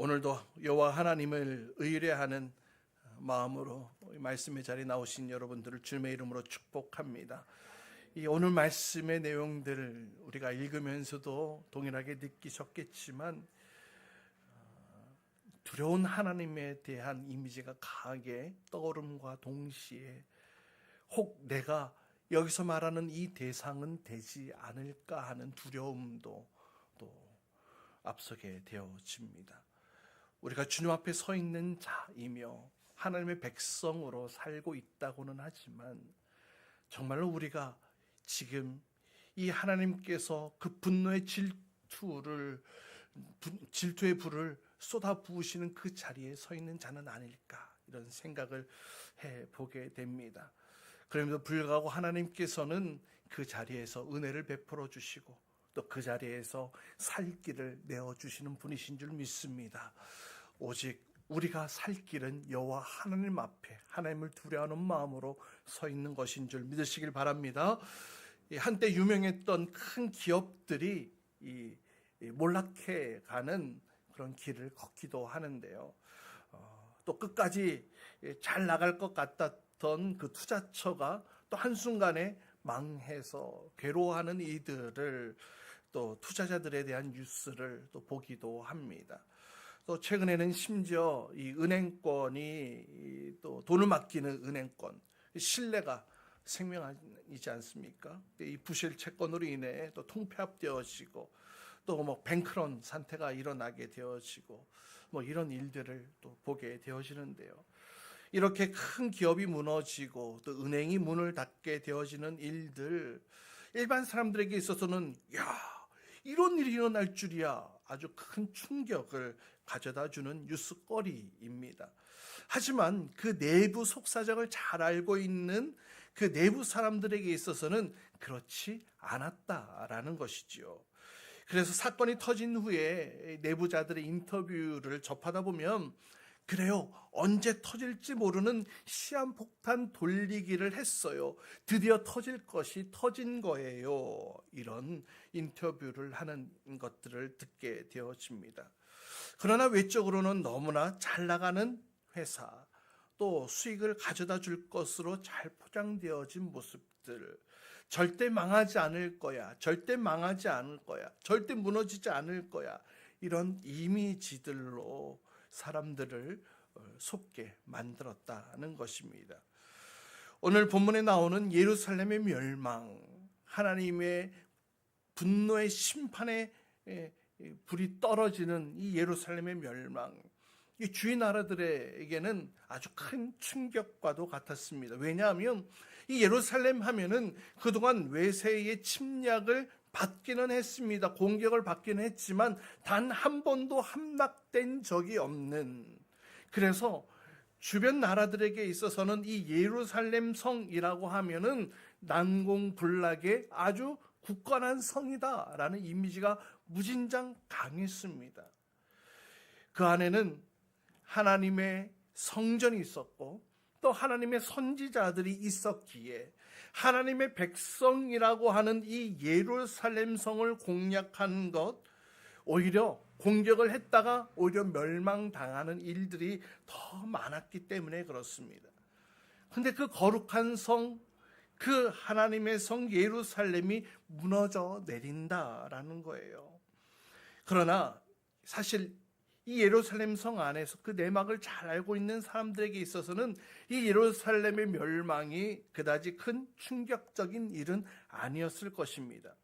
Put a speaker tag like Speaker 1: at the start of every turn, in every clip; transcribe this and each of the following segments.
Speaker 1: 오늘도 여호와 하나님을 의뢰하는 마음으로 말씀의 자리에 나오신 여러분들을 주님의 이름으로 축복합니다. 이 오늘 말씀의 내용들을 우리가 읽으면서도 동일하게 느끼셨겠지만 두려운 하나님에 대한 이미지가 강하게 떠오름과 동시에 혹 내가 여기서 말하는 이 대상은 되지 않을까 하는 두려움도 또 앞서게 되어집니다. 우리가 주님 앞에 서 있는 자이며 하나님의 백성으로 살고 있다고는 하지만 정말로 우리가 지금 이 하나님께서 그 분노의 질투의 불을 쏟아 부으시는 그 자리에 서 있는 자는 아닐까, 이런 생각을 해보게 됩니다. 그럼에도 불구하고 하나님께서는 그 자리에서 은혜를 베풀어 주시고 또 그 자리에서 살 길을 내어주시는 분이신 줄 믿습니다. 오직 우리가 살 길은 여호와 하나님 앞에 하나님을 두려워하는 마음으로 서 있는 것인 줄 믿으시길 바랍니다. 한때 유명했던 큰 기업들이 몰락해 가는 그런 길을 걷기도 하는데요. 또 끝까지 잘 나갈 것 같았던 그 투자처가 또 한순간에 망해서 괴로워하는 이들을, 또 투자자들에 대한 뉴스를 또 보기도 합니다. 또 최근에는 심지어 이 은행권이 또 돈을 맡기는 은행권, 신뢰가 생명이지 않습니까? 이 부실 채권으로 인해 또 통폐합되어지고 또 뭐 뱅크런 사태가 일어나게 되어지고 뭐 이런 일들을 또 보게 되어지는데요. 이렇게 큰 기업이 무너지고 또 은행이 문을 닫게 되어지는 일들, 일반 사람들에게 있어서는 이런 일이 일어날 줄이야, 아주 큰 충격을 가져다주는 뉴스거리입니다. 하지만 그 내부 속사정을 잘 알고 있는 그 내부 사람들에게 있어서는 그렇지 않았다라는 것이지요. 그래서 사건이 터진 후에 내부자들의 인터뷰를 접하다 보면, 그래요, 언제 터질지 모르는 시한폭탄 돌리기를 했어요. 드디어 터질 것이 터진 거예요. 이런 인터뷰를 하는 것들을 듣게 되어집니다. 그러나 외적으로는 너무나 잘 나가는 회사, 또 수익을 가져다 줄 것으로 잘 포장되어진 모습들, 절대 망하지 않을 거야, 절대 망하지 않을 거야, 절대 무너지지 않을 거야, 이런 이미지들로 사람들을 속게 만들었다는 것입니다. 오늘 본문에 나오는 예루살렘의 멸망, 하나님의 분노의 심판의 불이 떨어지는 이 예루살렘의 멸망, 이 주위 나라들에게는 아주 큰 충격과도 같았습니다. 왜냐하면 이 예루살렘 하면은 그동안 외세의 침략을 받기는 했습니다. 공격을 받기는 했지만 단 한 번도 함락된 적이 없는, 그래서 주변 나라들에게 있어서는 이 예루살렘 성이라고 하면은 난공불락의 아주 굳건한 성이다라는 이미지가 무진장 강했습니다. 그 안에는 하나님의 성전이 있었고 또 하나님의 선지자들이 있었기에 하나님의 백성이라고 하는 이 예루살렘 성을 공략한 것, 오히려 공격을 했다가 오히려 멸망당하는 일들이 더 많았기 때문에 그렇습니다. 그런데 그 거룩한 성, 그 하나님의 성 예루살렘이 무너져 내린다라는 거예요. 그러나 사실 이 예루살렘 성 안에서 그 내막을 잘 알고 있는 사람들에게 있어서는 이 예루살렘의 멸망이 그다지 큰 충격적인 일은 아니었을 것입니다.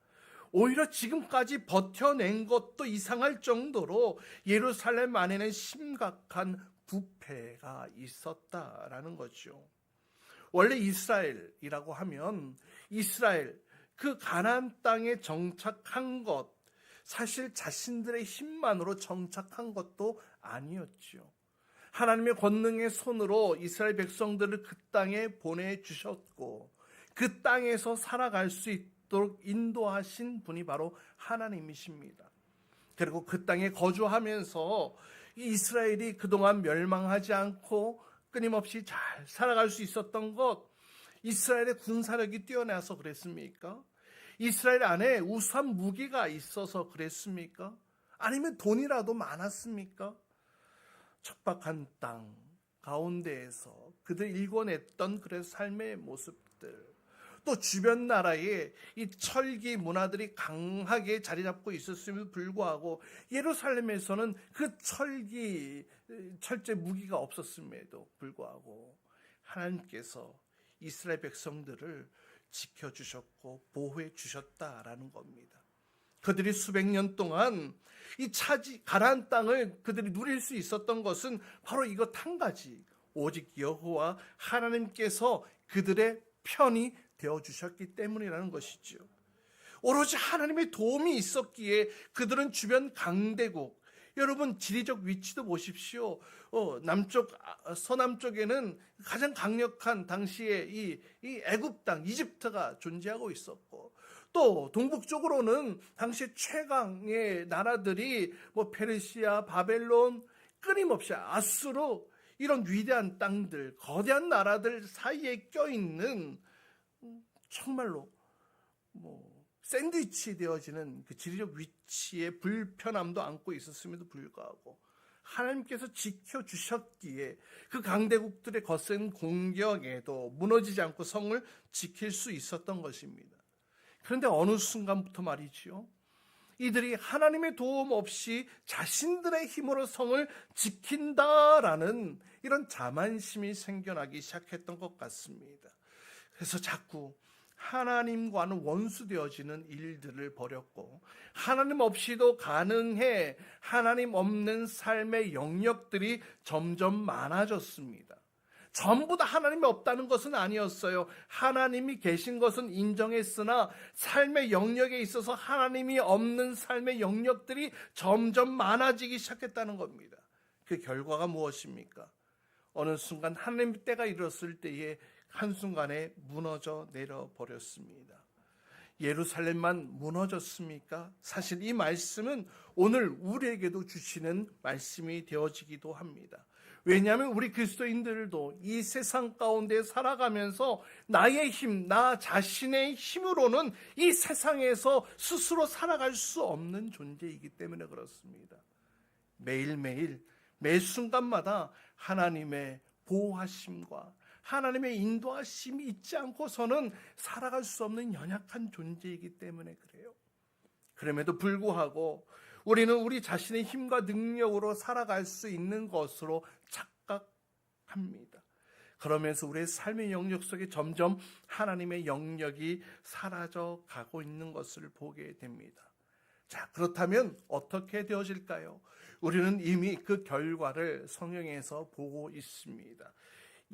Speaker 1: 오히려 지금까지 버텨낸 것도 이상할 정도로 예루살렘 안에는 심각한 부패가 있었다라는 거죠. 원래 이스라엘이라고 하면 이스라엘, 그 가나안 땅에 정착한 것, 사실 자신들의 힘만으로 정착한 것도 아니었죠. 하나님의 권능의 손으로 이스라엘 백성들을 그 땅에 보내주셨고 그 땅에서 살아갈 수 있도록 인도하신 분이 바로 하나님이십니다. 그리고 그 땅에 거주하면서 이스라엘이 그동안 멸망하지 않고 끊임없이 잘 살아갈 수 있었던 것, 이스라엘의 군사력이 뛰어나서 그랬습니까? 이스라엘 안에 우수한 무기가 있어서 그랬습니까? 아니면 돈이라도 많았습니까? 척박한 땅 가운데에서 그들 일궈냈던 그런 삶의 모습들, 또 주변 나라에 이 철기 문화들이 강하게 자리 잡고 있었음에도 불구하고 예루살렘에서는 그 철제 무기가 없었음에도 불구하고 하나님께서 이스라엘 백성들을 지켜주셨고 보호해 주셨다라는 겁니다. 그들이 수백 년 동안 이 가나안 땅을 그들이 누릴 수 있었던 것은 바로 이것 한 가지, 오직 여호와 하나님께서 그들의 편이 되어주셨기 때문이라는 것이죠. 오로지 하나님의 도움이 있었기에 그들은 주변 강대국, 여러분 지리적 위치도 보십시오. 서남쪽에는 가장 강력한 당시에 이 애굽 땅, 이집트가 존재하고 있었고, 또 동북쪽으로는 당시 최강의 나라들이 페르시아, 바벨론, 끊임없이 아수르, 이런 위대한 땅들, 거대한 나라들 사이에 껴있는 정말로 샌드위치 되어지는 그 지리적 위치의 불편함도 안고 있었음에도 불구하고 하나님께서 지켜주셨기에 그 강대국들의 거센 공격에도 무너지지 않고 성을 지킬 수 있었던 것입니다. 그런데 어느 순간부터 말이지요, 이들이 하나님의 도움 없이 자신들의 힘으로 성을 지킨다라는 이런 자만심이 생겨나기 시작했던 것 같습니다. 그래서 자꾸 하나님과는 원수되어지는 일들을 벌였고, 하나님 없이도 가능해 하나님 없는 삶의 영역들이 점점 많아졌습니다. 전부 다 하나님이 없다는 것은 아니었어요. 하나님이 계신 것은 인정했으나 삶의 영역에 있어서 하나님이 없는 삶의 영역들이 점점 많아지기 시작했다는 겁니다. 그 결과가 무엇입니까? 어느 순간 하나님의 때가 이뤘을 때에 한순간에 무너져 내려버렸습니다. 예루살렘만 무너졌습니까? 사실 이 말씀은 오늘 우리에게도 주시는 말씀이 되어지기도 합니다. 왜냐하면 우리 그리스도인들도 이 세상 가운데 살아가면서 나의 힘, 나 자신의 힘으로는 이 세상에서 스스로 살아갈 수 없는 존재이기 때문에 그렇습니다. 매일매일 매 순간마다 하나님의 보호하심과 하나님의 인도하심이 있지 않고서는 살아갈 수 없는 연약한 존재이기 때문에 그래요. 그럼에도 불구하고 우리는 우리 자신의 힘과 능력으로 살아갈 수 있는 것으로 착각합니다. 그러면서 우리의 삶의 영역 속에 점점 하나님의 영역이 사라져 가고 있는 것을 보게 됩니다. 자, 그렇다면 어떻게 되어질까요? 우리는 이미 그 결과를 성경에서 보고 있습니다.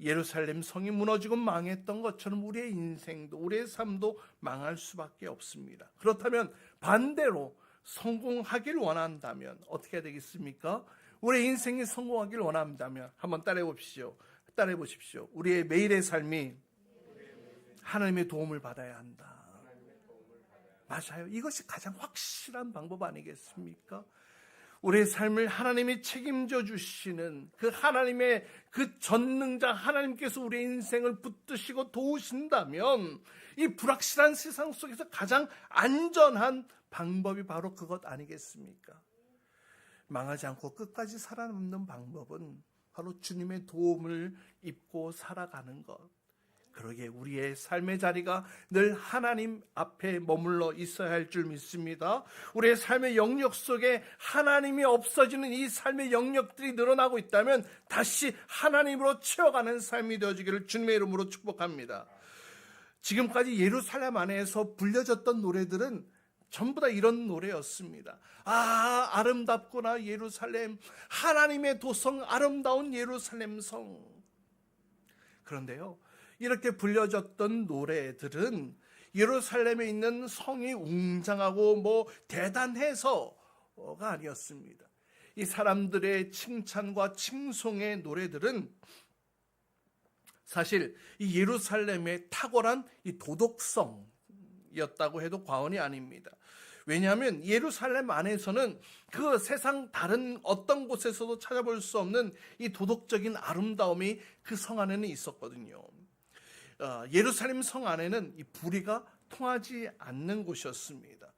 Speaker 1: 예루살렘 성이 무너지고 망했던 것처럼 우리의 인생도, 우리의 삶도 망할 수밖에 없습니다. 그렇다면 반대로 성공하길 원한다면 어떻게 해야 되겠습니까? 우리의 인생이 성공하길 원한다면 한번 따라해 보십시오. 우리의 매일의 삶이 하나님의 도움을 받아야 한다. 맞아요. 이것이 가장 확실한 방법 아니겠습니까? 우리의 삶을 하나님이 책임져 주시는 그 하나님의 그 전능자 하나님께서 우리의 인생을 붙드시고 도우신다면 이 불확실한 세상 속에서 가장 안전한 방법이 바로 그것 아니겠습니까? 망하지 않고 끝까지 살아남는 방법은 바로 주님의 도움을 입고 살아가는 것. 그러기에 우리의 삶의 자리가 늘 하나님 앞에 머물러 있어야 할 줄 믿습니다. 우리의 삶의 영역 속에 하나님이 없어지는 이 삶의 영역들이 늘어나고 있다면 다시 하나님으로 채워가는 삶이 되어지기를 주님의 이름으로 축복합니다. 지금까지 예루살렘 안에서 불려졌던 노래들은 전부 다 이런 노래였습니다. 아, 아름답구나 예루살렘, 하나님의 도성, 아름다운 예루살렘 성. 그런데요, 이렇게 불려졌던 노래들은 예루살렘에 있는 성이 웅장하고 대단해서가 아니었습니다. 이 사람들의 칭찬과 칭송의 노래들은 사실 이 예루살렘의 탁월한 이 도덕성이었다고 해도 과언이 아닙니다. 왜냐하면 예루살렘 안에서는 그 세상 다른 어떤 곳에서도 찾아볼 수 없는 이 도덕적인 아름다움이 그 성 안에는 있었거든요. 예루살렘 성 안에는 이 불의가 통하지 않는 곳이었습니다.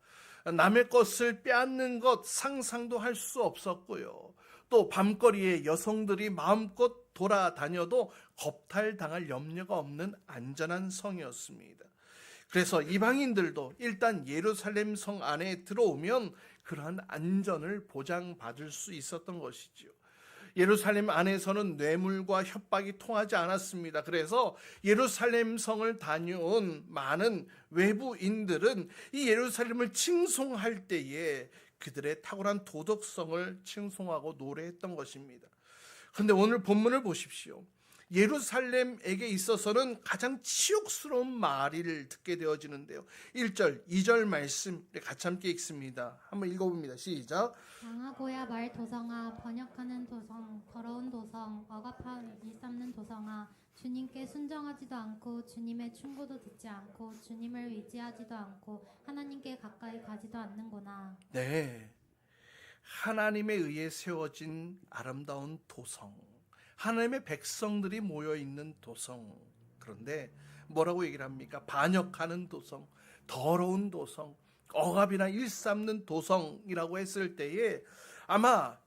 Speaker 1: 남의 것을 빼앗는 것 상상도 할 수 없었고요. 또 밤거리에 여성들이 마음껏 돌아다녀도 겁탈당할 염려가 없는 안전한 성이었습니다. 그래서 이방인들도 일단 예루살렘 성 안에 들어오면 그러한 안전을 보장받을 수 있었던 것이지요. 예루살렘 안에서는 뇌물과 협박이 통하지 않았습니다. 그래서 예루살렘 성을 다녀온 많은 외부인들은 이 예루살렘을 칭송할 때에 그들의 탁월한 도덕성을 칭송하고 노래했던 것입니다. 그런데 오늘 본문을 보십시오. 예루살렘에게 있어서는 가장 치욕스러운 말을 듣게 되어지는데요. 1절, 2절 말씀 같이 함께 읽습니다. 한번 읽어봅니다. 시작.
Speaker 2: 강하고야 말 도성아, 번역하는 도성, 더러운 도성, 억압한 일삼는 도성아, 주님께 순정하지도 않고 주님의 충고도 듣지 않고 주님을 의지하지도 않고 하나님께 가까이 가지도 않는구나.
Speaker 1: 네, 하나님에 의해 세워진 아름다운 도성, 하나님의 백성들이 모여있는 도성. 그런데 뭐라고 얘기를 합니까? 반역하는 도성, 더러운 도성, 억압이나 일삼는 도성이라고 했을 때에 아마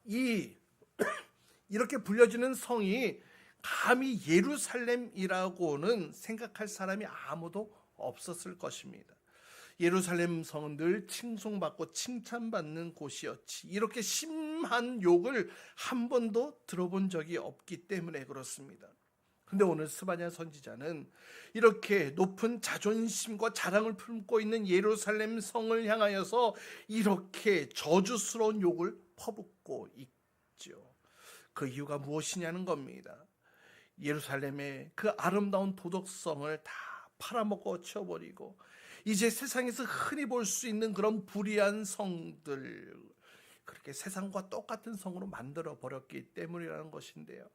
Speaker 1: 이렇게 불려지는 성이 감히 예루살렘이라고는 생각할 사람이 아무도 없었을 것입니다. 예루살렘 성은 늘 칭송받고 칭찬받는 곳이었지 이렇게 심한 욕을 한 번도 들어본 적이 없기 때문에 그렇습니다. 근데 오늘 스바냐 선지자는 이렇게 높은 자존심과 자랑을 품고 있는 예루살렘 성을 향하여서 이렇게 저주스러운 욕을 퍼붓고 있죠. 그 이유가 무엇이냐는 겁니다. 예루살렘의 그 아름다운 도덕성을 다 팔아먹고 치워버리고 이제 세상에서 흔히 볼 수 있는 그런 불의한 성들, 그렇게 세상과 똑같은 성으로 만들어 버렸기 때문이라는 것인데요.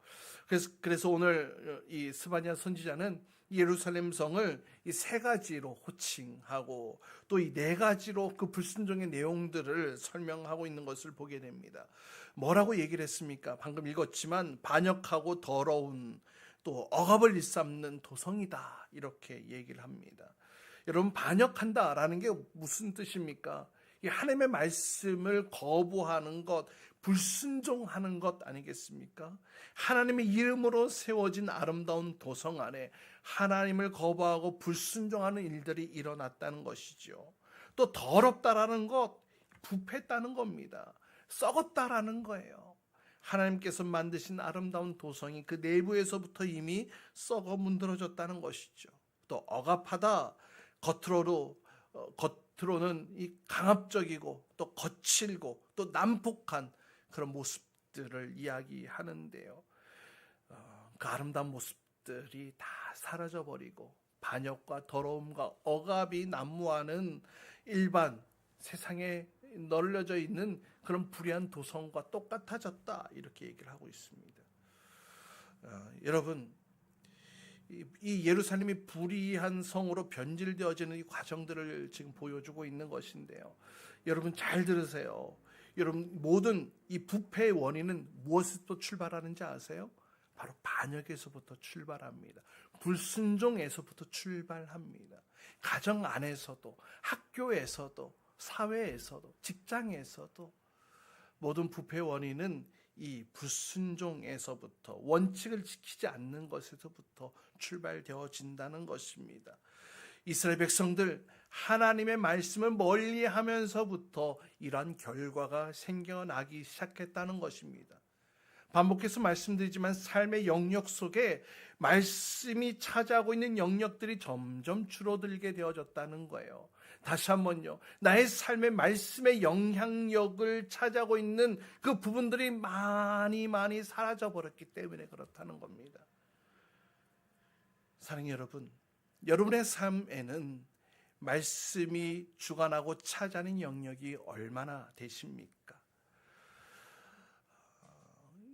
Speaker 1: 그래서 오늘 이 스바냐 선지자는 예루살렘 성을 이 세 가지로 호칭하고 또 이 네 가지로 그 불순종의 내용들을 설명하고 있는 것을 보게 됩니다. 뭐라고 얘기를 했습니까? 방금 읽었지만 반역하고 더러운 또 억압을 일삼는 도성이다 이렇게 얘기를 합니다. 여러분, 반역한다라는 게 무슨 뜻입니까? 이 하나님의 말씀을 거부하는 것, 불순종하는 것 아니겠습니까? 하나님의 이름으로 세워진 아름다운 도성 안에 하나님을 거부하고 불순종하는 일들이 일어났다는 것이죠. 또 더럽다라는 것, 부패했다는 겁니다. 썩었다라는 거예요. 하나님께서 만드신 아름다운 도성이 그 내부에서부터 이미 썩어 문드러졌다는 것이죠. 또 억압하다, 겉으로는 이 강압적이고 또 거칠고 또 난폭한 그런 모습들을 이야기하는데요. 그 아름다운 모습들이 다 사라져버리고 반역과 더러움과 억압이 난무하는 일반 세상에 널려져 있는 그런 불의한 도성과 똑같아졌다 이렇게 얘기를 하고 있습니다. 여러분, 이 예루살렘이 불의한 성으로 변질되어지는 이 과정들을 지금 보여주고 있는 것인데요. 여러분 잘 들으세요. 여러분, 모든 이 부패의 원인은 무엇에서부터 출발하는지 아세요? 바로 반역에서부터 출발합니다. 불순종에서부터 출발합니다. 가정 안에서도, 학교에서도, 사회에서도, 직장에서도 모든 부패의 원인은 이 불순종에서부터, 원칙을 지키지 않는 것에서부터 출발되어진다는 것입니다. 이스라엘 백성들 하나님의 말씀을 멀리하면서부터 이러한 결과가 생겨나기 시작했다는 것입니다. 반복해서 말씀드리지만 삶의 영역 속에 말씀이 차지하고 있는 영역들이 점점 줄어들게 되어졌다는 거예요. 다시 한번요. 나의 삶의 말씀의 영향력을 차지하고 있는 그 부분들이 많이 사라져 버렸기 때문에 그렇다는 겁니다. 사랑하는 여러분, 여러분의 삶에는 말씀이 주관하고 차지하는 영역이 얼마나 되십니까?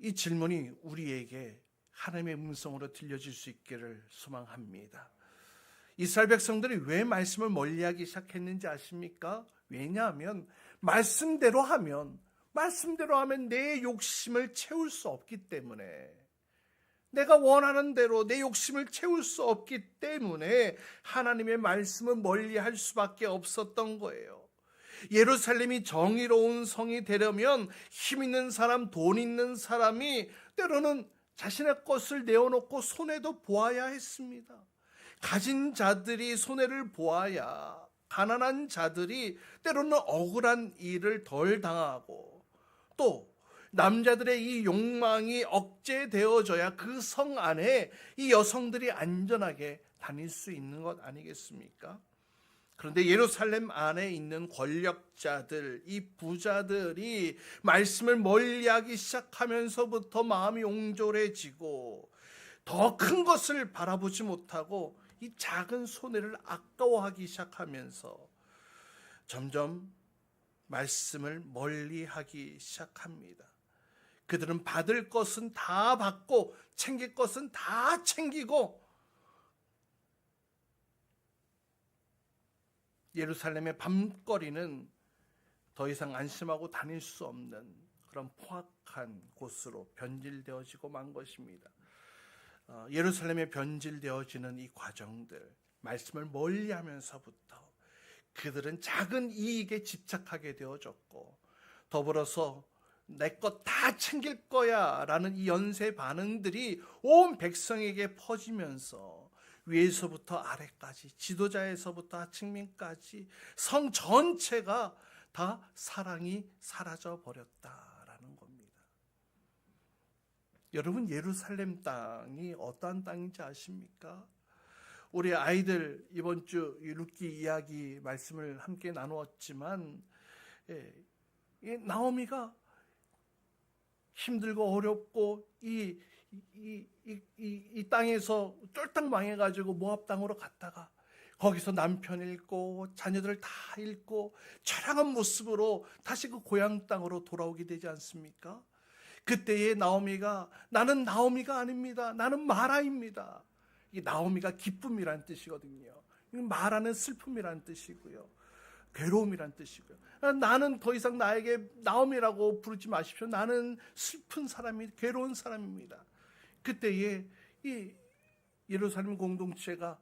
Speaker 1: 이 질문이 우리에게 하나님의 음성으로 들려질 수 있기를 소망합니다. 이스라엘 백성들이 왜 말씀을 멀리하기 시작했는지 아십니까? 왜냐하면 말씀대로 하면 내 욕심을 채울 수 없기 때문에, 내가 원하는 대로 내 욕심을 채울 수 없기 때문에 하나님의 말씀을 멀리할 수밖에 없었던 거예요. 예루살렘이 정의로운 성이 되려면 힘 있는 사람, 돈 있는 사람이 때로는 자신의 것을 내어놓고 손해도 보아야 했습니다. 가진 자들이 손해를 보아야 가난한 자들이 때로는 억울한 일을 덜 당하고, 또 남자들의 이 욕망이 억제되어져야 그 성 안에 이 여성들이 안전하게 다닐 수 있는 것 아니겠습니까? 그런데 예루살렘 안에 있는 권력자들, 이 부자들이 말씀을 멀리하기 시작하면서부터 마음이 옹졸해지고 더 큰 것을 바라보지 못하고 이 작은 손해를 아까워하기 시작하면서 점점 말씀을 멀리하기 시작합니다. 그들은 받을 것은 다 받고 챙길 것은 다 챙기고 예루살렘의 밤거리는 더 이상 안심하고 다닐 수 없는 그런 포악한 곳으로 변질되어지고 만 것입니다. 예루살렘에 변질되어지는 이 과정들, 말씀을 멀리하면서부터 그들은 작은 이익에 집착하게 되어졌고, 더불어서 내 것 다 챙길 거야 라는 이 연쇄 반응들이 온 백성에게 퍼지면서 위에서부터 아래까지, 지도자에서부터 하층민까지 성 전체가 다 사랑이 사라져 버렸다라는 겁니다. 여러분, 예루살렘 땅이 어떠한 땅인지 아십니까? 우리 아이들 이번 주 룻기 이야기 말씀을 함께 나누었지만, 나오미가 힘들고 어렵고 이 땅에서 쫄딱 망해가지고 모압 땅으로 갔다가 거기서 남편 잃고 자녀들 다 잃고 처량한 모습으로 다시 그 고향 땅으로 돌아오게 되지 않습니까? 그때의 나오미가, 나는 나오미가 아닙니다. 나는 마라입니다. 이 나오미가 기쁨이란 뜻이거든요. 마라는 슬픔이란 뜻이고요. 괴로움이란 뜻이고요. 나는 더 이상 나에게 나오미라고 부르지 마십시오. 나는 슬픈 사람이, 괴로운 사람입니다. 그때에 이 예루살렘 공동체가,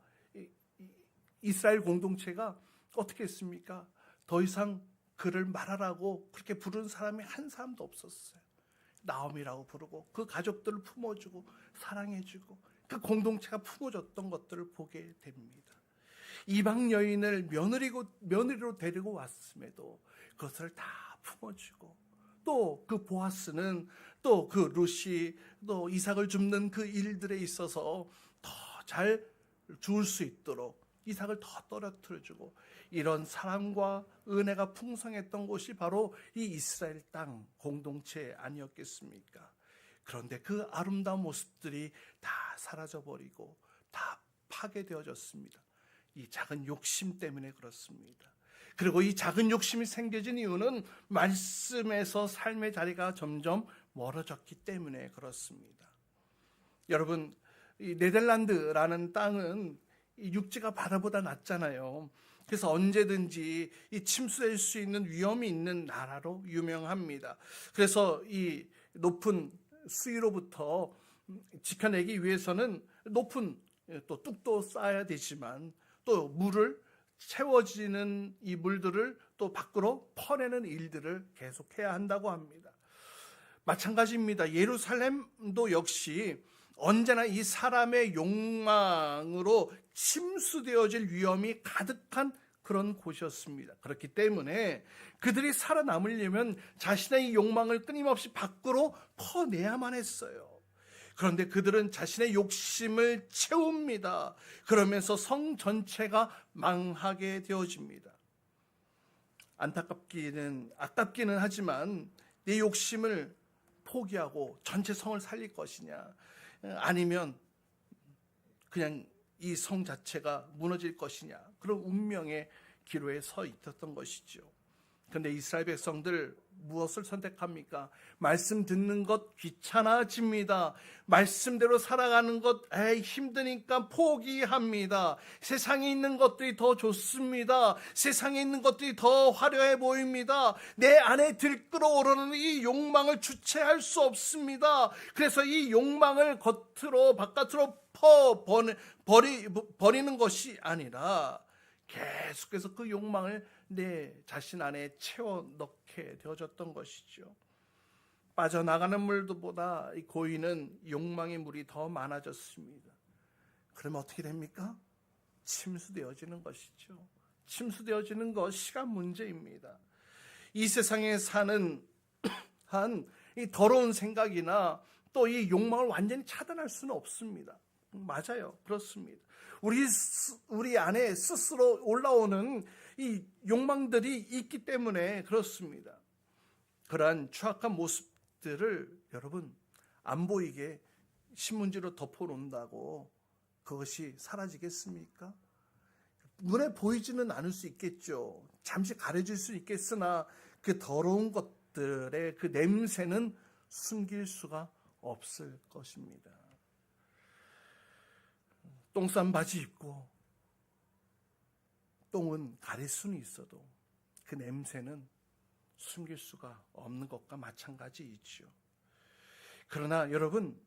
Speaker 1: 이스라엘 공동체가 어떻게 했습니까? 더 이상 그를 말하라고 그렇게 부르는 사람이 한 사람도 없었어요. 나오미라고 부르고 그 가족들을 품어주고 사랑해주고 그 공동체가 품어줬던 것들을 보게 됩니다. 이방 여인을 며느리로 데리고 왔음에도 그것을 다 품어주고, 또 그 보아스는 또 그 룻이 또 이삭을 줍는 그 일들에 있어서 더 잘 주울 수 있도록 이삭을 더 떨어뜨려주고, 이런 사랑과 은혜가 풍성했던 곳이 바로 이 이스라엘 땅 공동체 아니었겠습니까? 그런데 그 아름다운 모습들이 다 사라져버리고 다 파괴되어졌습니다. 이 작은 욕심 때문에 그렇습니다. 그리고 이 작은 욕심이 생겨진 이유는 말씀에서 삶의 자리가 점점 멀어졌기 때문에 그렇습니다. 여러분, 이 네덜란드라는 땅은 이 육지가 바다보다 낮잖아요. 그래서 언제든지 이 침수될 수 있는 위험이 있는 나라로 유명합니다. 그래서 이 높은 수위로부터 지켜내기 위해서는 높은 또 뚝도 쌓아야 되지만, 또 물을 채워지는 이 물들을 또 밖으로 퍼내는 일들을 계속해야 한다고 합니다. 마찬가지입니다. 예루살렘도 역시 언제나 이 사람의 욕망으로 침수되어질 위험이 가득한 그런 곳이었습니다. 그렇기 때문에 그들이 살아남으려면 자신의 이 욕망을 끊임없이 밖으로 퍼내야만 했어요. 그런데 그들은 자신의 욕심을 채웁니다. 그러면서 성 전체가 망하게 되어집니다. 아깝기는 하지만 내 욕심을 포기하고 전체 성을 살릴 것이냐, 아니면 그냥 이 성 자체가 무너질 것이냐, 그런 운명의 기로에 서 있었던 것이죠. 그런데 이스라엘 백성들 무엇을 선택합니까? 말씀 듣는 것 귀찮아집니다. 말씀대로 살아가는 것 힘드니까 포기합니다. 세상에 있는 것들이 더 좋습니다. 세상에 있는 것들이 더 화려해 보입니다. 내 안에 들끓어오르는 이 욕망을 주체할 수 없습니다. 그래서 이 욕망을 겉으로 바깥으로 버리는 것이 아니라 계속해서 그 욕망을 내 자신 안에 채워 넣게 되어졌던 것이죠. 빠져나가는 물보다 이 고이는 욕망의 물이 더 많아졌습니다. 그러면 어떻게 됩니까? 침수되어지는 것이죠. 침수되어지는 것 시간 문제입니다. 이 세상에 사는 한 이 더러운 생각이나 또 이 욕망을 완전히 차단할 수는 없습니다. 맞아요. 그렇습니다. 우리 안에 스스로 올라오는 이 욕망들이 있기 때문에 그렇습니다. 그러한 추악한 모습들을 여러분 안 보이게 신문지로 덮어놓는다고 그것이 사라지겠습니까? 눈에 보이지는 않을 수 있겠죠. 잠시 가려질 수 있겠으나 그 더러운 것들의 그 냄새는 숨길 수가 없을 것입니다. 똥 싼 바지 입고 똥은 가릴 수는 있어도 그 냄새는 숨길 수가 없는 것과 마찬가지이지요. 그러나 여러분,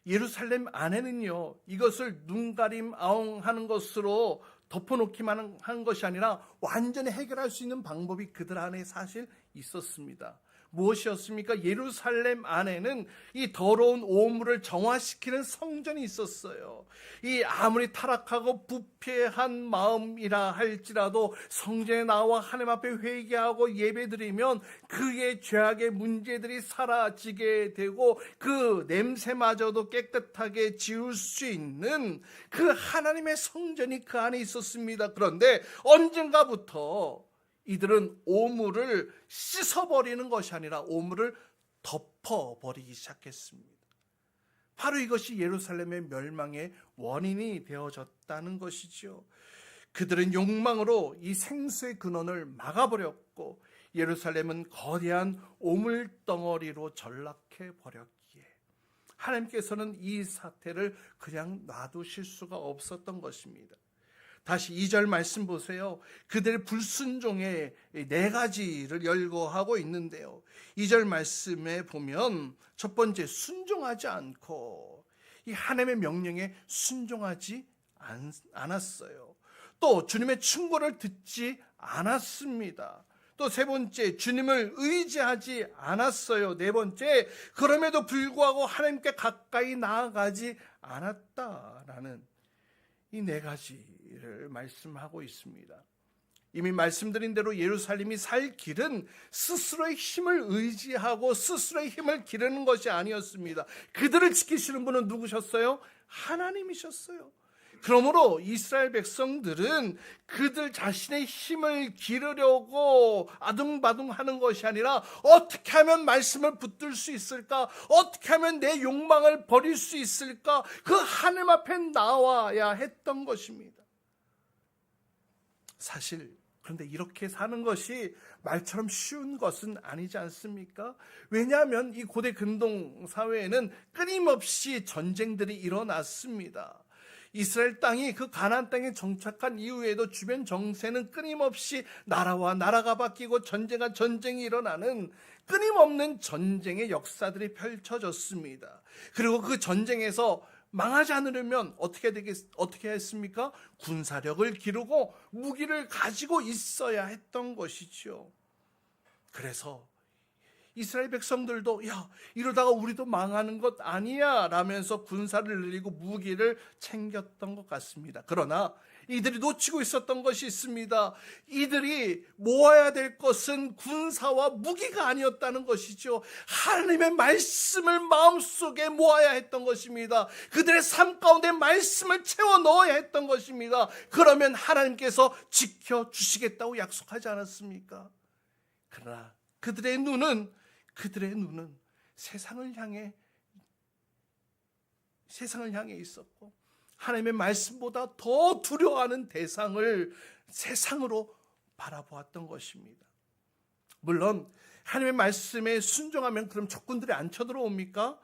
Speaker 1: 예루살렘 안에는요, 이것을 눈가림 아웅하는 것으로 덮어놓기만 한 것이 아니라 완전히 해결할 수 있는 방법이 그들 안에 사실 있었습니다. 무엇이었습니까? 예루살렘 안에는 이 더러운 오물을 정화시키는 성전이 있었어요. 이 아무리 타락하고 부패한 마음이라 할지라도 성전에 나와 하나님 앞에 회개하고 예배드리면 그의 죄악의 문제들이 사라지게 되고 그 냄새마저도 깨끗하게 지울 수 있는 그 하나님의 성전이 그 안에 있었습니다. 그런데 언젠가부터 이들은 오물을 씻어버리는 것이 아니라 오물을 덮어버리기 시작했습니다. 바로 이것이 예루살렘의 멸망의 원인이 되어졌다는 것이죠. 그들은 욕망으로 이 생수의 근원을 막아버렸고 예루살렘은 거대한 오물덩어리로 전락해버렸기에 하나님께서는 이 사태를 그냥 놔두실 수가 없었던 것입니다. 다시 2절 말씀 보세요. 그들의 불순종의 4가지를 열거하고 있는데요. 2절 말씀에 보면 첫 번째, 순종하지 않고 이 하나님의 명령에 순종하지 않았어요. 또 주님의 충고를 듣지 않았습니다. 또 세 번째, 주님을 의지하지 않았어요. 네 번째, 그럼에도 불구하고 하나님께 가까이 나아가지 않았다라는 이 4가지를 말씀하고 있습니다. 이미 말씀드린 대로 예루살렘이 살 길은 스스로의 힘을 의지하고 스스로의 힘을 기르는 것이 아니었습니다. 그들을 지키시는 분은 누구셨어요? 하나님이셨어요. 그러므로 이스라엘 백성들은 그들 자신의 힘을 기르려고 아둥바둥하는 것이 아니라 어떻게 하면 말씀을 붙들 수 있을까? 어떻게 하면 내 욕망을 버릴 수 있을까? 그 하나님 앞에 나와야 했던 것입니다. 사실 그런데 이렇게 사는 것이 말처럼 쉬운 것은 아니지 않습니까? 왜냐하면 이 고대 근동 사회에는 끊임없이 전쟁들이 일어났습니다. 이스라엘 땅이 그 가나안 땅에 정착한 이후에도 주변 정세는 끊임없이 나라와 나라가 바뀌고 전쟁과 전쟁이 일어나는 끊임없는 전쟁의 역사들이 펼쳐졌습니다. 그리고 그 전쟁에서 망하지 않으려면 어떻게 했습니까? 군사력을 기르고 무기를 가지고 있어야 했던 것이죠. 그래서 이스라엘 백성들도 이러다가 우리도 망하는 것 아니야 라면서 군사를 늘리고 무기를 챙겼던 것 같습니다. 그러나 이들이 놓치고 있었던 것이 있습니다. 이들이 모아야 될 것은 군사와 무기가 아니었다는 것이죠. 하나님의 말씀을 마음속에 모아야 했던 것입니다. 그들의 삶 가운데 말씀을 채워 넣어야 했던 것입니다. 그러면 하나님께서 지켜주시겠다고 약속하지 않았습니까? 그러나 그들의 눈은 세상을 향해 있었고 하나님의 말씀보다 더 두려워하는 대상을 세상으로 바라보았던 것입니다. 물론 하나님의 말씀에 순종하면 그럼 적군들이 안 쳐들어옵니까?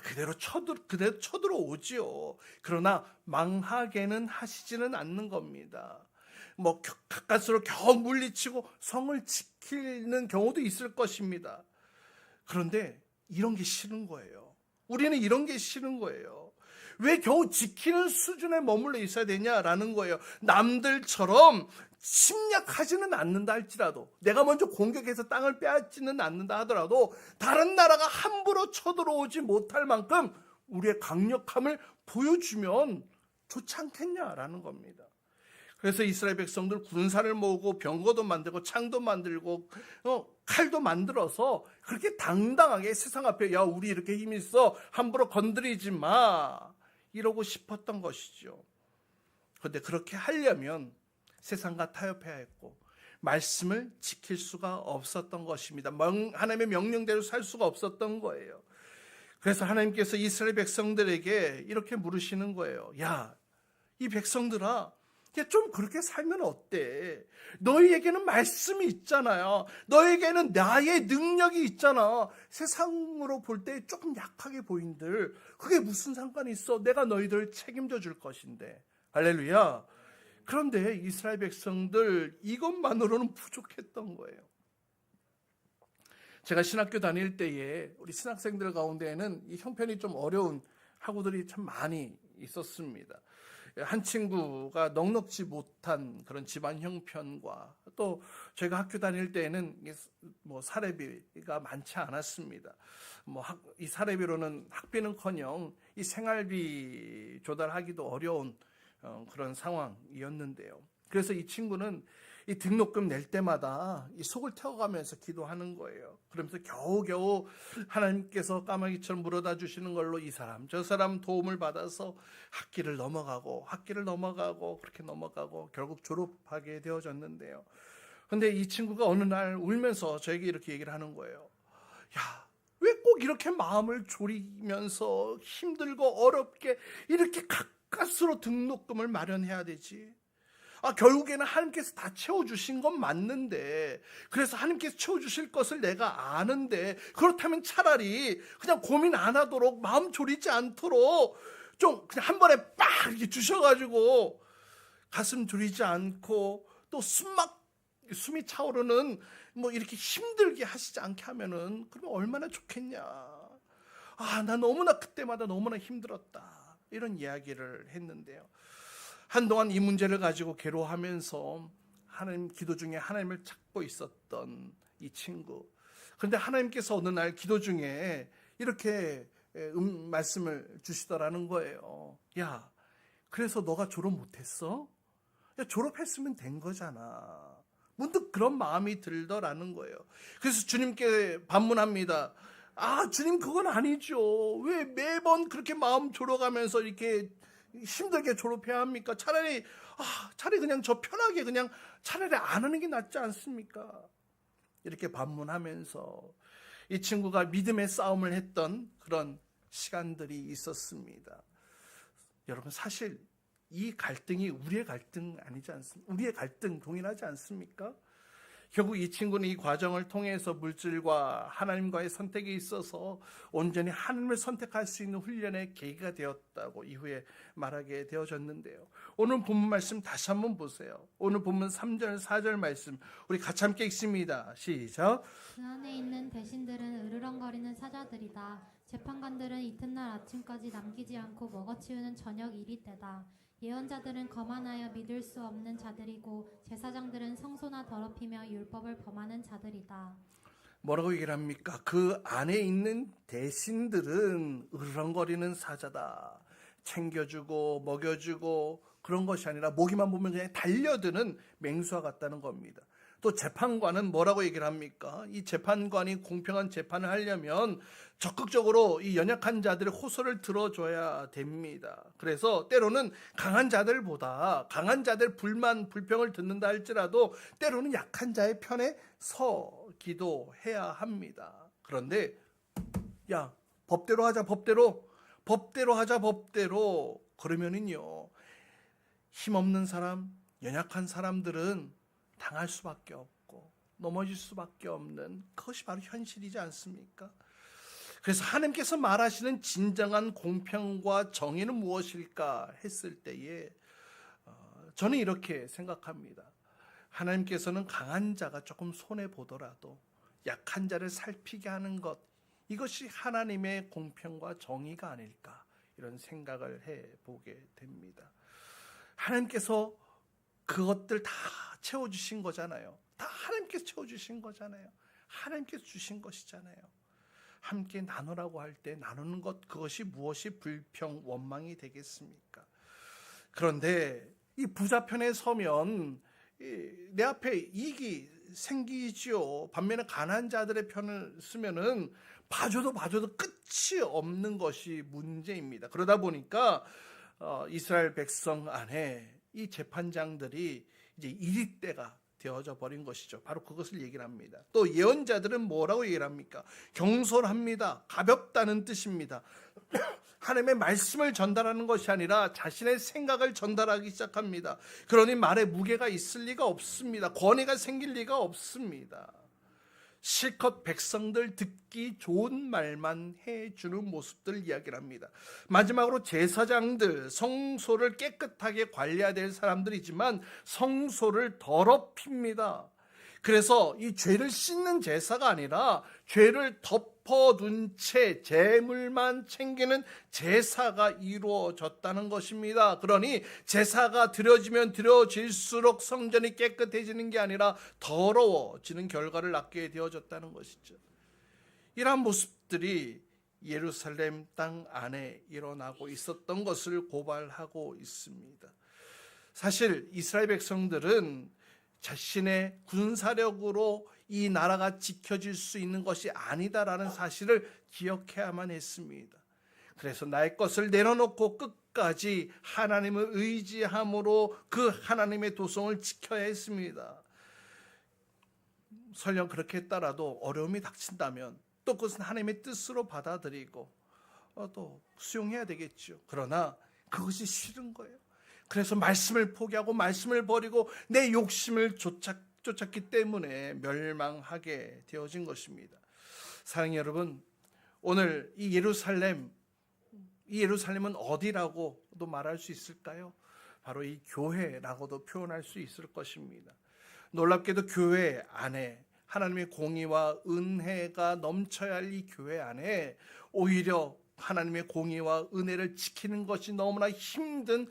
Speaker 1: 그대로 쳐들어오지요. 그러나 망하게는 하시지는 않는 겁니다. 가까스로 겨우 물리치고 성을 지키는 경우도 있을 것입니다. 그런데 이런 게 싫은 거예요. 우리는 이런 게 싫은 거예요. 왜 겨우 지키는 수준에 머물러 있어야 되냐라는 거예요. 남들처럼 침략하지는 않는다 할지라도, 내가 먼저 공격해서 땅을 빼앗지는 않는다 하더라도 다른 나라가 함부로 쳐들어오지 못할 만큼 우리의 강력함을 보여주면 좋지 않겠냐라는 겁니다. 그래서 이스라엘 백성들 군사를 모으고 병거도 만들고 창도 만들고 칼도 만들어서 그렇게 당당하게 세상 앞에, 야, 우리 이렇게 힘 있어, 함부로 건드리지 마, 이러고 싶었던 것이죠. 그런데 그렇게 하려면 세상과 타협해야 했고 말씀을 지킬 수가 없었던 것입니다. 하나님의 명령대로 살 수가 없었던 거예요. 그래서 하나님께서 이스라엘 백성들에게 이렇게 물으시는 거예요. 야, 이 백성들아, 좀 그렇게 살면 어때? 너희에게는 말씀이 있잖아요. 너희에게는 나의 능력이 있잖아. 세상으로 볼 때 조금 약하게 보인들, 그게 무슨 상관이 있어? 내가 너희들 책임져 줄 것인데. 할렐루야. 그런데 이스라엘 백성들 이것만으로는 부족했던 거예요. 제가 신학교 다닐 때에 우리 신학생들 가운데에는 이 형편이 좀 어려운 학우들이 참 많이 있었습니다. 한 친구가 넉넉지 못한 그런 집안 형편과 또 저희가 학교 다닐 때에는 뭐 사례비가 많지 않았습니다. 이 사례비로는 학비는커녕 이 생활비 조달하기도 어려운 그런 상황이었는데요. 그래서 이 친구는 이 등록금 낼 때마다 이 속을 태워가면서 기도하는 거예요. 그러면서 겨우겨우 하나님께서 까마귀처럼 물어다 주시는 걸로 이 사람 저 사람 도움을 받아서 학기를 넘어가고 그렇게 넘어가고 결국 졸업하게 되어졌는데요. 근데 이 친구가 어느 날 울면서 저에게 이렇게 얘기를 하는 거예요. 야, 왜 꼭 이렇게 마음을 졸이면서 힘들고 어렵게 이렇게 가까스로 등록금을 마련해야 되지? 결국에는 하나님께서 다 채워주신 건 맞는데, 그래서 하나님께서 채워주실 것을 내가 아는데, 그렇다면 차라리 그냥 고민 안 하도록, 마음 졸이지 않도록 좀 그냥 한 번에 빡 이렇게 주셔가지고 가슴 졸이지 않고 또 숨이 차오르는 이렇게 힘들게 하시지 않게 하면은 그러면 얼마나 좋겠냐. 나 너무나 그때마다 너무나 힘들었다, 이런 이야기를 했는데요. 한동안 이 문제를 가지고 괴로워하면서 하나님 기도 중에 하나님을 찾고 있었던 이 친구. 그런데 하나님께서 어느 날 기도 중에 이렇게 말씀을 주시더라는 거예요. 야, 그래서 너가 졸업 못했어? 야, 졸업했으면 된 거잖아. 문득 그런 마음이 들더라는 거예요. 그래서 주님께 반문합니다. 주님, 그건 아니죠. 왜 매번 그렇게 마음 졸여가면서 이렇게 힘들게 졸업해야 합니까? 차라리 그냥 저 편하게 그냥 차라리 안 하는 게 낫지 않습니까? 이렇게 반문하면서 이 친구가 믿음의 싸움을 했던 그런 시간들이 있었습니다. 여러분, 사실 이 갈등이 우리의 갈등 아니지 않습니까? 우리의 갈등 동일하지 않습니까? 결국 이 친구는 이 과정을 통해서 물질과 하나님과의 선택에 있어서 온전히 하나님을 선택할 수 있는 훈련의 계기가 되었다고 이후에 말하게 되어졌는데요. 오늘 본문 말씀 다시 한번 보세요. 오늘 본문 3절 4절 말씀 우리 같이 함께 읽습니다. 시작.
Speaker 2: 그 안에 있는 대신들은 으르렁거리는 사자들이다. 재판관들은 이튿날 아침까지 남기지 않고 먹어치우는 저녁 일이 때다. 예언자들은 거만하여 믿을 수 없는 자들이고 제사장들은 성소나 더럽히며 율법을 범하는 자들이다.
Speaker 1: 뭐라고 얘기를 합니까? 그 안에 있는 대신들은 으르렁거리는 사자다. 챙겨주고 먹여주고 그런 것이 아니라 모기만 보면 그냥 달려드는 맹수와 같다는 겁니다. 또 재판관은 뭐라고 얘기를 합니까? 이 재판관이 공평한 재판을 하려면 적극적으로 이 연약한 자들의 호소를 들어줘야 됩니다. 그래서 때로는 강한 자들보다 강한 자들 불만, 불평을 듣는다 할지라도 때로는 약한 자의 편에 서기도 해야 합니다. 그런데 야, 법대로 하자, 법대로 하자, 법대로 그러면은요, 힘없는 사람, 연약한 사람들은 당할 수밖에 없고 넘어질 수밖에 없는 그것이 바로 현실이지 않습니까? 그래서 하나님께서 말하시는 진정한 공평과 정의는 무엇일까 했을 때에 저는 이렇게 생각합니다. 하나님께서는 강한 자가 조금 손해보더라도 약한 자를 살피게 하는 것, 이것이 하나님의 공평과 정의가 아닐까, 이런 생각을 해보게 됩니다. 하나님께서 그것들 다 채워주신 거잖아요. 다 하나님께서 채워주신 거잖아요. 하나님께서 주신 것이잖아요. 함께 나누라고 할 때 나누는 것, 그것이 무엇이 불평, 원망이 되겠습니까? 그런데 이 부자편에 서면 내 앞에 이익이 생기지요. 반면에 가난한 자들의 편을 쓰면은 봐줘도 끝이 없는 것이 문제입니다. 그러다 보니까 이스라엘 백성 안에 이 재판장들이 이제 이리때가 되어져 버린 것이죠. 바로 그것을 얘기를 합니다. 또 예언자들은 뭐라고 얘기를 합니까? 경솔합니다. 가볍다는 뜻입니다. 하나님의 말씀을 전달하는 것이 아니라 자신의 생각을 전달하기 시작합니다. 그러니 말에 무게가 있을 리가 없습니다. 권위가 생길 리가 없습니다. 실컷 백성들 듣기 좋은 말만 해주는 모습들 이야기를 합니다. 마지막으로 제사장들, 성소를 깨끗하게 관리해야 될 사람들이지만 성소를 더럽힙니다. 그래서 이 죄를 씻는 제사가 아니라 죄를 덮어둔 채 제물만 챙기는 제사가 이루어졌다는 것입니다. 그러니 제사가 드려지면 드려질수록 성전이 깨끗해지는 게 아니라 더러워지는 결과를 낳게 되어졌다는 것이죠. 이러한 모습들이 예루살렘 땅 안에 일어나고 있었던 것을 고발하고 있습니다. 사실 이스라엘 백성들은 자신의 군사력으로 이 나라가 지켜질 수 있는 것이 아니다라는 사실을 기억해야만 했습니다. 그래서 나의 것을 내려놓고 끝까지 하나님을 의지함으로 그 하나님의 도성을 지켜야 했습니다. 설령 그렇게 했더라도 어려움이 닥친다면 또 그것은 하나님의 뜻으로 받아들이고 또 수용해야 되겠죠. 그러나 그것이 싫은 거예요. 그래서 말씀을 포기하고 말씀을 버리고 내 욕심을 쫓았기 때문에 멸망하게 되어진 것입니다. 사랑하는 여러분, 오늘 이 예루살렘은 어디라고도 말할 수 있을까요? 바로 이 교회라고도 표현할 수 있을 것입니다. 놀랍게도 교회 안에 하나님의 공의와 은혜가 넘쳐야 할 이 교회 안에 오히려 하나님의 공의와 은혜를 지키는 것이 너무나 힘든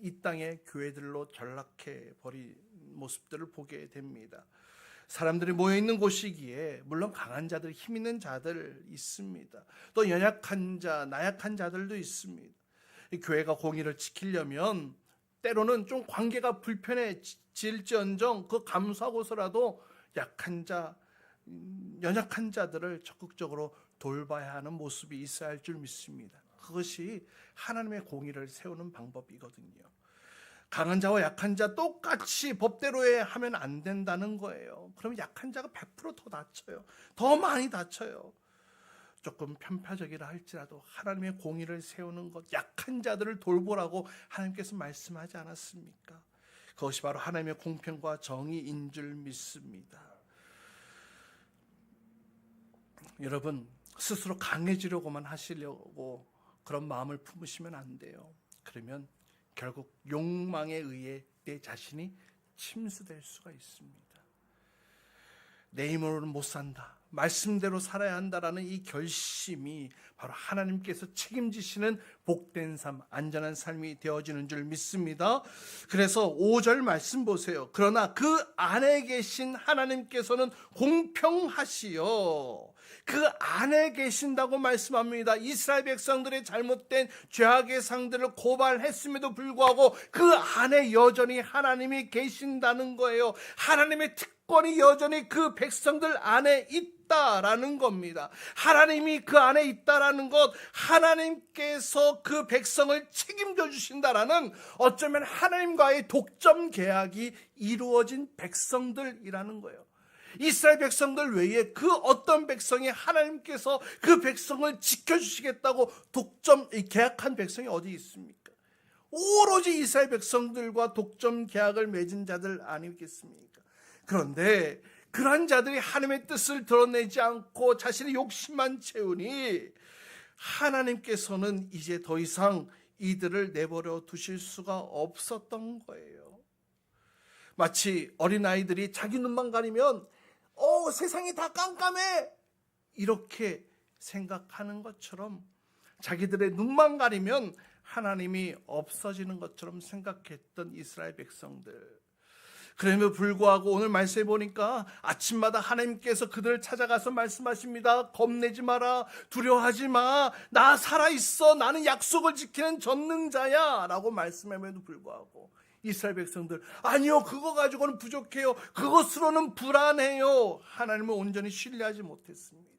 Speaker 1: 이 땅의 교회들로 전락해 버린 모습들을 보게 됩니다. 사람들이 모여있는 곳이기에 물론 강한 자들, 힘 있는 자들 있습니다. 또 연약한 자, 나약한 자들도 있습니다. 이 교회가 공의를 지키려면 때로는 좀 관계가 불편해질지언정 그 감수하고서라도 약한 자, 연약한 자들을 적극적으로 돌봐야 하는 모습이 있어야 할 줄 믿습니다. 그것이 하나님의 공의를 세우는 방법이거든요. 강한 자와 약한 자 똑같이 법대로 하면 안 된다는 거예요. 그러면 약한 자가 100% 더 다쳐요. 더 많이 다쳐요. 조금 편파적이라 할지라도 하나님의 공의를 세우는 것, 약한 자들을 돌보라고 하나님께서 말씀하지 않았습니까? 그것이 바로 하나님의 공평과 정의인 줄 믿습니다. 여러분, 스스로 강해지려고만 하시려고 그런 마음을 품으시면 안 돼요. 그러면 결국 욕망에 의해 내 자신이 침수될 수가 있습니다. 내 힘으로는 못 산다, 말씀대로 살아야 한다라는 이 결심이 바로 하나님께서 책임지시는 복된 삶, 안전한 삶이 되어지는 줄 믿습니다. 그래서 5절 말씀 보세요. 그러나 그 안에 계신 하나님께서는 공평하시요. 그 안에 계신다고 말씀합니다. 이스라엘 백성들의 잘못된 죄악의 상들을 고발했음에도 불구하고 그 안에 여전히 하나님이 계신다는 거예요. 하나님의 특권이 여전히 그 백성들 안에 있다라는 겁니다. 하나님이 그 안에 있다라는 것, 하나님께서 그 백성을 책임져 주신다라는, 어쩌면 하나님과의 독점 계약이 이루어진 백성들이라는 거예요. 이스라엘 백성들 외에 그 어떤 백성이 하나님께서 그 백성을 지켜주시겠다고 독점 계약한 백성이 어디 있습니까? 오로지 이스라엘 백성들과 독점 계약을 맺은 자들 아니겠습니까? 그런데 그러한 자들이 하나님의 뜻을 드러내지 않고 자신의 욕심만 채우니 하나님께서는 이제 더 이상 이들을 내버려 두실 수가 없었던 거예요. 마치 어린아이들이 자기 눈만 가리면 세상이 다 깜깜해, 이렇게 생각하는 것처럼 자기들의 눈만 가리면 하나님이 없어지는 것처럼 생각했던 이스라엘 백성들. 그럼에도 불구하고 오늘 말씀해 보니까 아침마다 하나님께서 그들을 찾아가서 말씀하십니다. 겁내지 마라. 두려워하지 마. 나 살아있어. 나는 약속을 지키는 전능자야. 라고 말씀함에도 불구하고 이스라엘 백성들, 아니요, 그거 가지고는 부족해요. 그것으로는 불안해요. 하나님을 온전히 신뢰하지 못했습니다.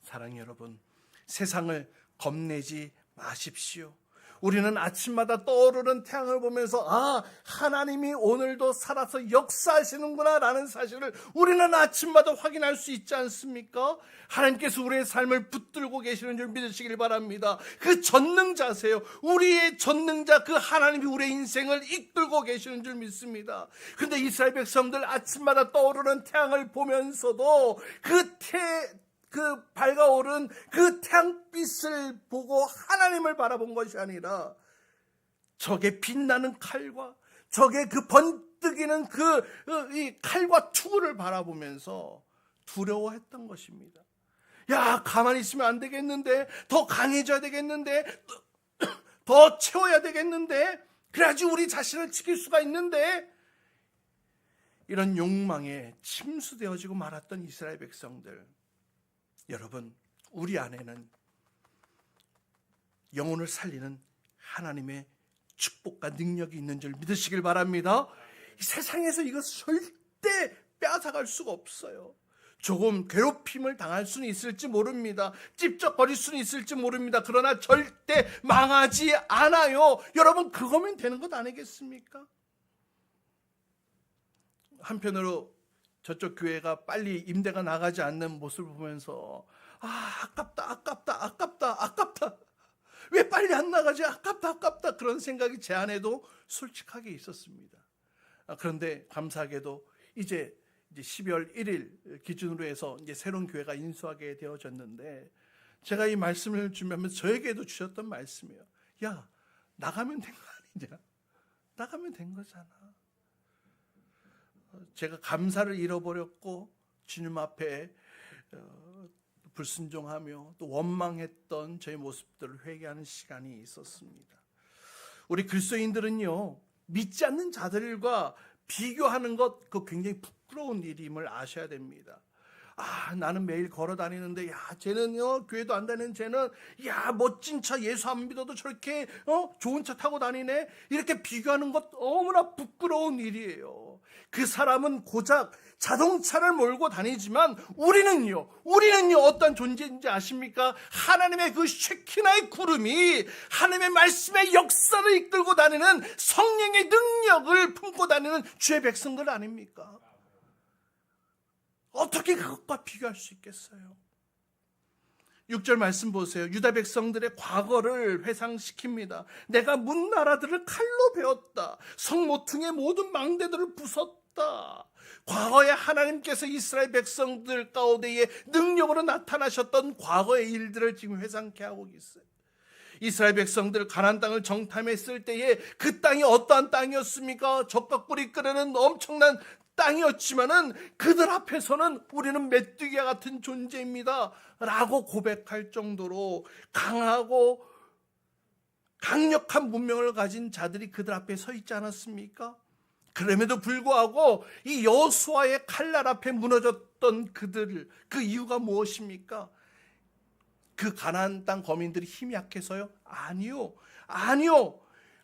Speaker 1: 사랑하는 여러분, 세상을 겁내지 마십시오. 우리는 아침마다 떠오르는 태양을 보면서 하나님이 오늘도 살아서 역사하시는구나 라는 사실을 우리는 아침마다 확인할 수 있지 않습니까? 하나님께서 우리의 삶을 붙들고 계시는 줄 믿으시길 바랍니다. 그 전능자세요. 우리의 전능자 그 하나님이 우리의 인생을 이끌고 계시는 줄 믿습니다. 그런데 이스라엘 백성들 아침마다 떠오르는 태양을 보면서도 그 밝아오른 그 태양빛을 보고 하나님을 바라본 것이 아니라 적의 빛나는 칼과 적의 그 번뜩이는 이 칼과 투구를 바라보면서 두려워했던 것입니다. 야, 가만히 있으면 안 되겠는데, 더 강해져야 되겠는데, 더 채워야 되겠는데, 그래야지 우리 자신을 지킬 수가 있는데, 이런 욕망에 침수되어지고 말았던 이스라엘 백성들, 여러분, 우리 안에는 영혼을 살리는 하나님의 축복과 능력이 있는 줄 믿으시길 바랍니다. 이 세상에서 이것을 절대 빼앗아갈 수가 없어요. 조금 괴롭힘을 당할 수는 있을지 모릅니다. 찝쩍거릴 수는 있을지 모릅니다. 그러나 절대 망하지 않아요. 여러분, 그거면 되는 것 아니겠습니까? 한편으로 저쪽 교회가 빨리 임대가 나가지 않는 모습을 보면서 아깝다. 왜 빨리 안 나가지? 아깝다. 그런 생각이 제 안에도 솔직하게 있었습니다. 그런데 감사하게도 이제 12월 1일 기준으로 해서 이제 새로운 교회가 인수하게 되어졌는데, 제가 이 말씀을 준비하면서 저에게도 주셨던 말씀이에요. 야, 나가면 된 거 아니냐? 나가면 된 거잖아. 제가 감사를 잃어버렸고 주님 앞에 불순종하며 또 원망했던 저의 모습들을 회개하는 시간이 있었습니다. 우리 그리스도인들은요, 믿지 않는 자들과 비교하는 것, 그 굉장히 부끄러운 일임을 아셔야 됩니다. 나는 매일 걸어 다니는데, 쟤는요, 교회도 안 다니는 쟤는, 멋진 차, 예수 안 믿어도 저렇게, 좋은 차 타고 다니네? 이렇게 비교하는 것 너무나 부끄러운 일이에요. 그 사람은 고작 자동차를 몰고 다니지만, 우리는요, 어떤 존재인지 아십니까? 하나님의 그 쉐키나의 구름이 하나님의 말씀의 역사를 이끌고 다니는 성령의 능력을 품고 다니는 주의 백성들 아닙니까? 어떻게 그것과 비교할 수 있겠어요? 6절 말씀 보세요. 유다 백성들의 과거를 회상시킵니다. 내가 문 나라들을 칼로 베었다. 성 모퉁이의 모든 망대들을 부쉈다. 과거에 하나님께서 이스라엘 백성들 가운데에 능력으로 나타나셨던 과거의 일들을 지금 회상케 하고 있어요. 이스라엘 백성들 가나안 땅을 정탐했을 때에 그 땅이 어떠한 땅이었습니까? 적과 꿀이 끓는 엄청난 땅이었지만은 그들 앞에서는 우리는 메뚜기와 같은 존재입니다 라고 고백할 정도로 강하고 강력한 문명을 가진 자들이 그들 앞에 서 있지 않았습니까? 그럼에도 불구하고 이 여호수아의 칼날 앞에 무너졌던 그들, 그 이유가 무엇입니까? 그 가나안 땅 거민들이 힘이 약해서요? 아니요.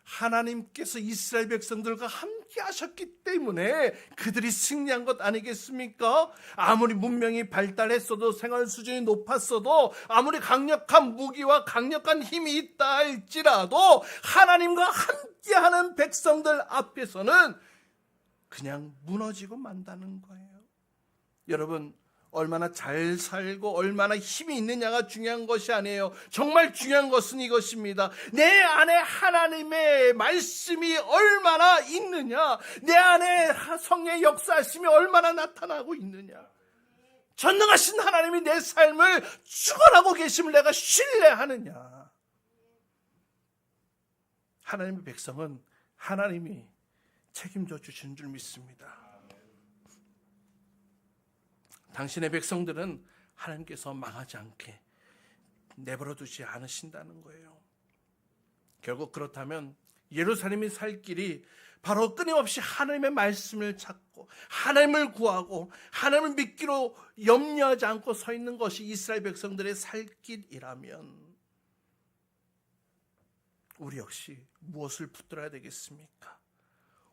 Speaker 1: 하나님께서 이스라엘 백성들과 함께 하셨기 때문에 그들이 승리한 것 아니겠습니까? 아무리 문명이 발달했어도, 생활 수준이 높았어도, 아무리 강력한 무기와 강력한 힘이 있다 할지라도 하나님과 함께하는 백성들 앞에서는 그냥 무너지고 만다는 거예요. 여러분, 얼마나 잘 살고 얼마나 힘이 있느냐가 중요한 것이 아니에요. 정말 중요한 것은 이것입니다. 내 안에 하나님의 말씀이 얼마나 있느냐, 내 안에 성령의 역사하심이 얼마나 나타나고 있느냐. 전능하신 하나님이 내 삶을 주관하고 계심을 내가 신뢰하느냐. 하나님의 백성은 하나님이 책임져 주시는 줄 믿습니다. 당신의 백성들은 하나님께서 망하지 않게 내버려 두지 않으신다는 거예요. 결국 그렇다면 예루살렘이 살 길이 바로 끊임없이 하나님의 말씀을 찾고 하나님을 구하고 하나님을 믿기로 염려하지 않고 서 있는 것이 이스라엘 백성들의 살 길이라면 우리 역시 무엇을 붙들어야 되겠습니까?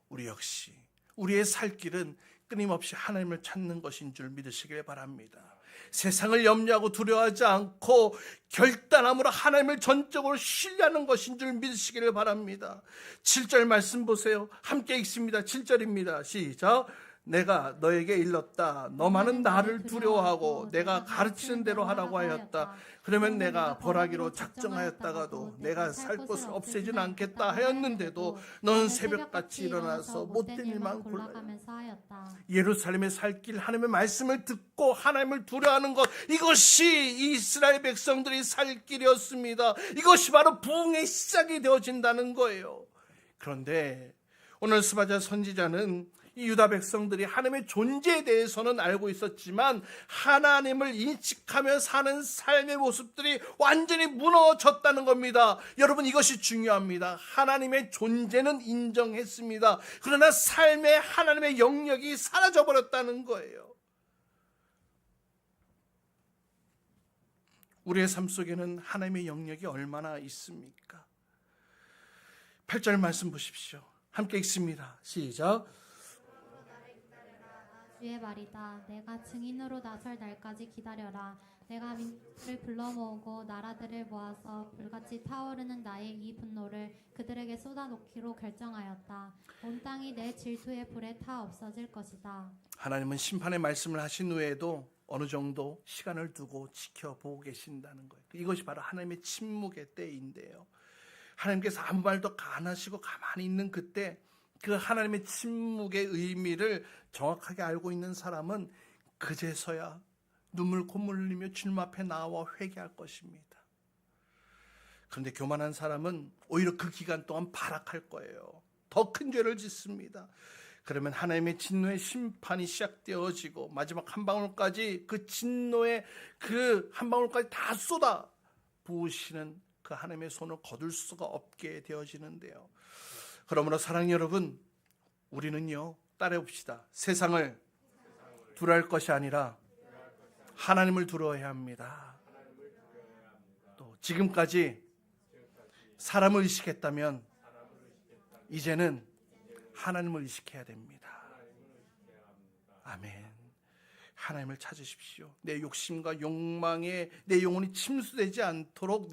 Speaker 1: 우리 역시 우리의 살 길은 끊임없이 하나님을 찾는 것인 줄 믿으시길 바랍니다. 세상을 염려하고 두려워하지 않고 결단함으로 하나님을 전적으로 신뢰하는 것인 줄 믿으시기를 바랍니다. 7절 말씀 보세요. 함께 읽습니다. 7절입니다. 시작. 내가 너에게 일렀다. 너만은 나를 두려워하고 내가 가르치는 대로 하라고 하였다. 그러면 내가 벌하기로 작정하였다가도 내가 살 것을 없애지는 않겠다 하였는데도 너는 새벽같이 일어나서 못된 일만 골라요. 예루살렘의 살 길 하나님의 말씀을 듣고 하나님을 두려워하는 것, 이것이 이스라엘 백성들이 살 길이었습니다. 이것이 바로 부흥의 시작이 되어진다는 거예요. 그런데 오늘 스바랴 선지자는 이 유다 백성들이 하나님의 존재에 대해서는 알고 있었지만 하나님을 인식하며 사는 삶의 모습들이 완전히 무너졌다는 겁니다. 여러분, 이것이 중요합니다. 하나님의 존재는 인정했습니다. 그러나 삶의 하나님의 영역이 사라져버렸다는 거예요. 우리의 삶 속에는 하나님의 영역이 얼마나 있습니까? 8절 말씀 보십시오. 함께 읽습니다. 시작.
Speaker 2: 주의 말이다. 내가 증인으로 나설 날까지 기다려라. 내가 민족을 불러 모으고 나라들을 모아서 불같이 타오르는 나의 이 분노를 그들에게 쏟아놓기로 결정하였다. 온 땅이 내 질투의 불에 타 없어질 것이다.
Speaker 1: 하나님은 심판의 말씀을 하신 후에도 어느 정도 시간을 두고 지켜보고 계신다는 거예요. 이것이 바로 하나님의 침묵의 때인데요. 하나님께서 아무 말도 안 하시고 가만히 있는 그때 그 하나님의 침묵의 의미를 정확하게 알고 있는 사람은 그제서야 눈물 콧물 흘리며 주님 앞에 나와 회개할 것입니다. 그런데 교만한 사람은 오히려 그 기간 동안 발악할 거예요. 더 큰 죄를 짓습니다. 그러면 하나님의 진노의 심판이 시작되어지고 마지막 한 방울까지 그 진노의 그 한 방울까지 다 쏟아 부으시는 그 하나님의 손을 거둘 수가 없게 되어지는데요. 그러므로 사랑하는 여러분, 우리는요, 따라해봅시다. 세상을 두려워할 것이 아니라 하나님을 두려워해야 합니다. 또 지금까지 사람을 의식했다면 이제는 하나님을 의식해야 됩니다. 아멘. 하나님을 찾으십시오. 내 욕심과 욕망에 내 영혼이 침수되지 않도록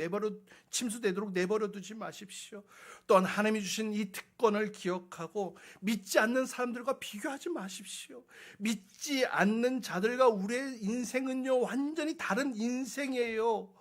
Speaker 1: 침수되도록 내버려 두지 마십시오. 또한 하나님이 주신 이 특권을 기억하고 믿지 않는 사람들과 비교하지 마십시오. 믿지 않는 자들과 우리의 인생은요, 완전히 다른 인생이에요.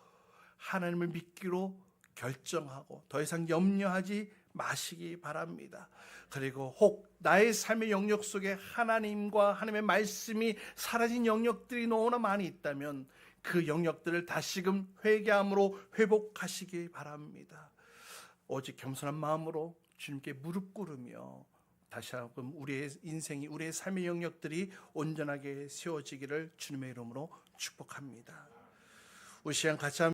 Speaker 1: 하나님을 믿기로 결정하고 더 이상 염려하지 마시기 바랍니다. 그리고 혹 나의 삶의 영역 속에 하나님과 하나님의 말씀이 사라진 영역들이 너무나 많이 있다면 그 영역들을 다시금 회개함으로 회복하시기 바랍니다. 오직 겸손한 마음으로 주님께 무릎 꿇으며 다시 한번 우리의 인생이, 우리의 삶의 영역들이 온전하게 세워지기를 주님의 이름으로 축복합니다. 우리 시간 같이